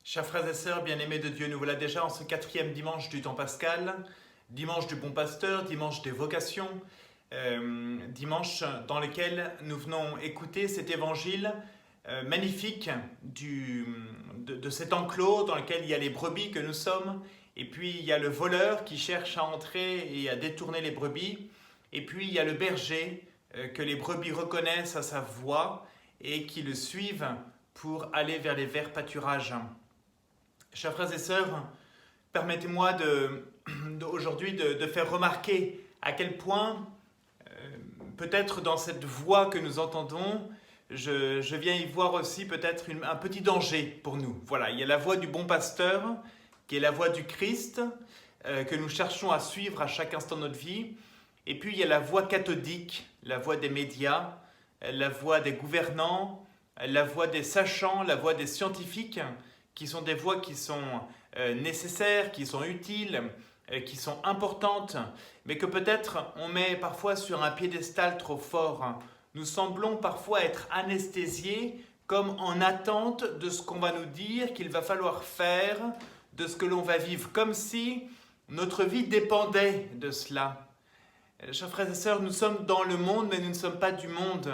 Chers frères et sœurs, bien-aimés de Dieu, nous voilà déjà en ce 4e dimanche du temps pascal, dimanche du bon pasteur, dimanche des vocations, dimanche dans lequel nous venons écouter cet évangile magnifique de cet enclos dans lequel il y a les brebis que nous sommes, et puis il y a le voleur qui cherche à entrer et à détourner les brebis, et puis il y a le berger que les brebis reconnaissent à sa voix et qui le suivent pour aller vers les verts pâturages. Chers frères et sœurs, permettez-moi aujourd'hui de faire remarquer à quel point, peut-être dans cette voix que nous entendons, je viens y voir aussi peut-être un petit danger pour nous. Voilà, il y a la voix du bon pasteur, qui est la voix du Christ, que nous cherchons à suivre à chaque instant de notre vie. Et puis il y a la voix cathodique, la voix des médias, la voix des gouvernants, la voix des sachants, la voix des scientifiques, qui sont des voix qui sont nécessaires, qui sont utiles, qui sont importantes, mais que peut-être on met parfois sur un piédestal trop fort. Nous semblons parfois être anesthésiés, comme en attente de ce qu'on va nous dire, qu'il va falloir faire, de ce que l'on va vivre, comme si notre vie dépendait de cela. Chers frères et sœurs, nous sommes dans le monde, mais nous ne sommes pas du monde.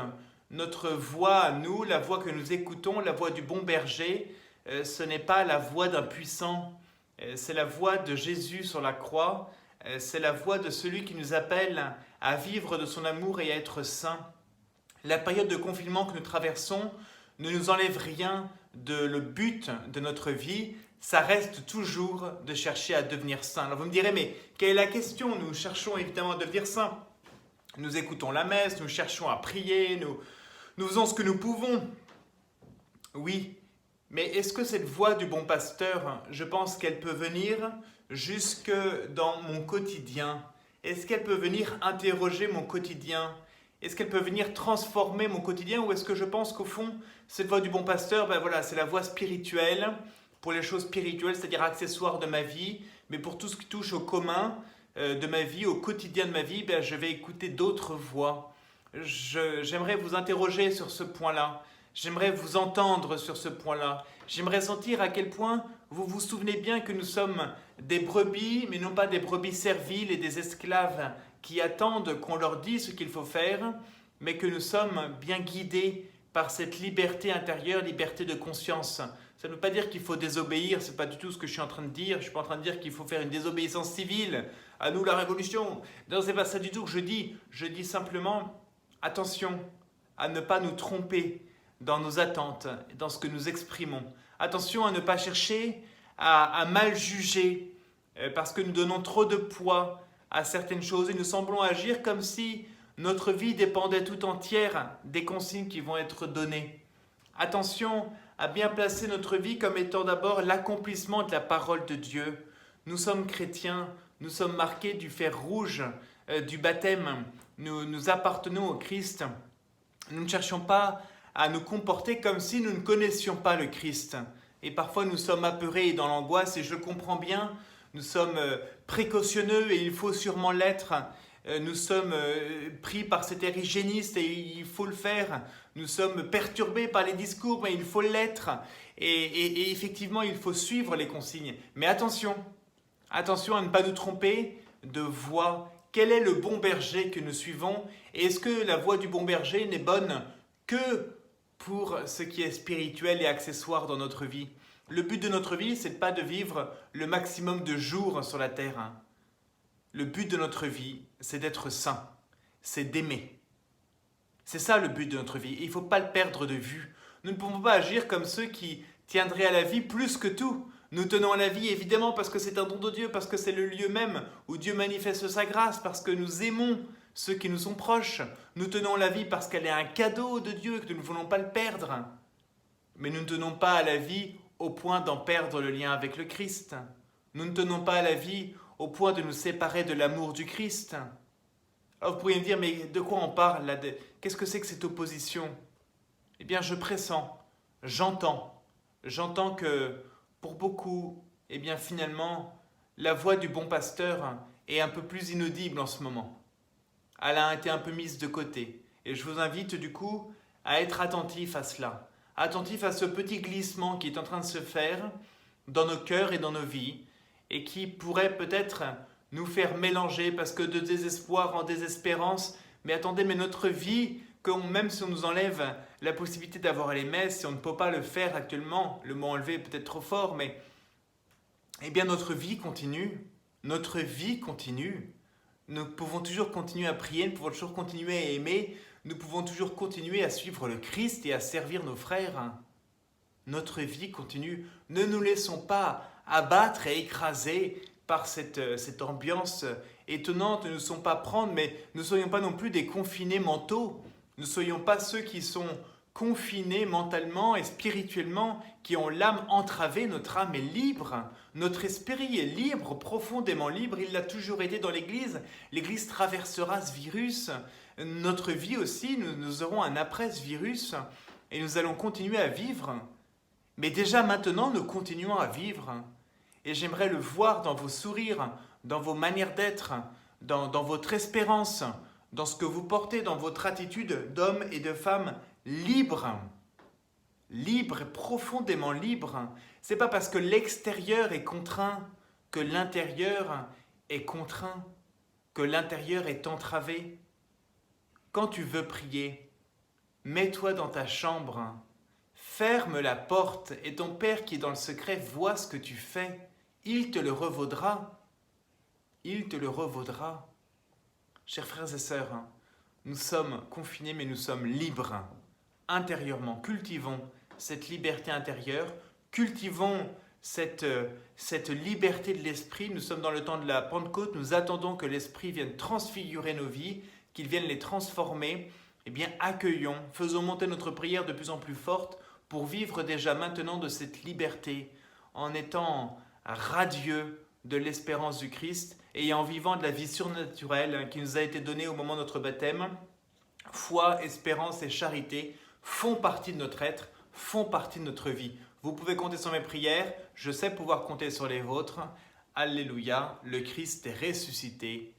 Notre voix à nous, la voix que nous écoutons, la voix du bon berger, ce n'est pas la voix d'un puissant, c'est la voix de Jésus sur la croix, c'est la voix de celui qui nous appelle à vivre de son amour et à être saints. La période de confinement que nous traversons ne nous enlève rien de le but de notre vie, ça reste toujours de chercher à devenir saint. Alors vous me direz, mais quelle est la question? Nous cherchons évidemment à devenir saints. Nous écoutons la messe, nous cherchons à prier, nous faisons ce que nous pouvons. Oui, mais est-ce que cette voix du bon pasteur, je pense qu'elle peut venir jusque dans mon quotidien? Est-ce qu'elle peut venir interroger mon quotidien? Est-ce qu'elle peut venir transformer mon quotidien? Ou est-ce que je pense qu'au fond, cette voix du bon pasteur, voilà, c'est la voix spirituelle, pour les choses spirituelles, c'est-à-dire accessoires de ma vie, mais pour tout ce qui touche au commun de ma vie, au quotidien de ma vie, je vais écouter d'autres voix. J'aimerais vous interroger sur ce point-là. J'aimerais vous entendre sur ce point-là. J'aimerais sentir à quel point vous vous souvenez bien que nous sommes des brebis, mais non pas des brebis serviles et des esclaves qui attendent qu'on leur dise ce qu'il faut faire, mais que nous sommes bien guidés par cette liberté intérieure, liberté de conscience. Ça ne veut pas dire qu'il faut désobéir, ce n'est pas du tout ce que je suis en train de dire. Je ne suis pas en train de dire qu'il faut faire une désobéissance civile. À nous la révolution. Non, ce n'est pas ça du tout que je dis. Je dis simplement, attention à ne pas nous tromper dans nos attentes, dans ce que nous exprimons. Attention à ne pas chercher à mal juger, parce que nous donnons trop de poids à certaines choses et nous semblons agir comme si notre vie dépendait tout entière des consignes qui vont être données. Attention à bien placer notre vie comme étant d'abord l'accomplissement de la parole de Dieu. Nous sommes chrétiens, nous sommes marqués du fer rouge du baptême, nous appartenons au Christ. Nous ne cherchons pas à nous comporter comme si nous ne connaissions pas le Christ. Et parfois nous sommes apeurés dans l'angoisse, et je le comprends bien, nous sommes précautionneux et il faut sûrement l'être. Nous sommes pris par cet air hygiéniste et il faut le faire. Nous sommes perturbés par les discours, mais il faut l'être. Et effectivement, il faut suivre les consignes. Mais attention à ne pas nous tromper de voix. Quel est le bon berger que nous suivons? Et est-ce que la voix du bon berger n'est bonne que pour ce qui est spirituel et accessoire dans notre vie? Le but de notre vie, ce n'est pas de vivre le maximum de jours sur la terre. Le but de notre vie, c'est d'être saint, c'est d'aimer. C'est ça le but de notre vie, et il ne faut pas le perdre de vue. Nous ne pouvons pas agir comme ceux qui tiendraient à la vie plus que tout. Nous tenons à la vie évidemment parce que c'est un don de Dieu, parce que c'est le lieu même où Dieu manifeste sa grâce, parce que nous aimons ceux qui nous sont proches. Nous tenons à la vie parce qu'elle est un cadeau de Dieu et que nous ne voulons pas le perdre. Mais nous ne tenons pas à la vie au point d'en perdre le lien avec le Christ. Nous ne tenons pas à la vie au point de nous séparer de l'amour du Christ. Alors vous pourriez me dire, mais de quoi on parle là? Qu'est-ce que c'est que cette opposition? Eh bien, je pressens, j'entends que pour beaucoup, eh bien finalement, la voix du bon pasteur est un peu plus inaudible en ce moment. Elle a été un peu mise de côté. Et je vous invite du coup à être attentif à cela, attentif à ce petit glissement qui est en train de se faire dans nos cœurs et dans nos vies et qui pourrait peut-être nous faire mélanger parce que de désespoir en désespérance, mais attendez, mais notre vie, même si on nous enlève la possibilité d'avoir les messes, si on ne peut pas le faire actuellement, le mot enlevé est peut-être trop fort, mais eh bien notre vie continue, notre vie continue. Nous pouvons toujours continuer à prier, nous pouvons toujours continuer à aimer, nous pouvons toujours continuer à suivre le Christ et à servir nos frères. Notre vie continue. Ne nous laissons pas abattre et écraser par cette ambiance étonnante. Ne nous laissons pas prendre, mais ne soyons pas non plus des confinés mentaux. Ne soyons pas ceux qui sont confinés mentalement et spirituellement, qui ont l'âme entravée. Notre âme est libre. Notre esprit est libre, profondément libre. Il l'a toujours été dans l'Église. L'Église traversera ce virus. Notre vie aussi, nous aurons un après ce virus et nous allons continuer à vivre. Mais déjà maintenant, nous continuons à vivre. Et j'aimerais le voir dans vos sourires, dans vos manières d'être, dans votre espérance, dans ce que vous portez, dans votre attitude d'homme et de femme libre. Libre, profondément libre. C'est pas parce que l'extérieur est contraint que l'intérieur est contraint, que l'intérieur est entravé. Quand tu veux prier, mets-toi dans ta chambre, ferme la porte et ton Père qui est dans le secret voit ce que tu fais. Il te le revaudra. Il te le revaudra. Chers frères et sœurs, nous sommes confinés mais nous sommes libres intérieurement. Cultivons cette liberté intérieure, cultivons cette liberté de l'esprit. Nous sommes dans le temps de la Pentecôte, nous attendons que l'Esprit vienne transfigurer nos vies, qu'il vienne les transformer. Eh bien, accueillons, faisons monter notre prière de plus en plus forte pour vivre déjà maintenant de cette liberté, en étant radieux de l'espérance du Christ et en vivant de la vie surnaturelle qui nous a été donnée au moment de notre baptême. Foi, espérance et charité font partie de notre être, font partie de notre vie. Vous pouvez compter sur mes prières, je sais pouvoir compter sur les vôtres. Alléluia, le Christ est ressuscité.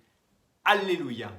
Alléluia.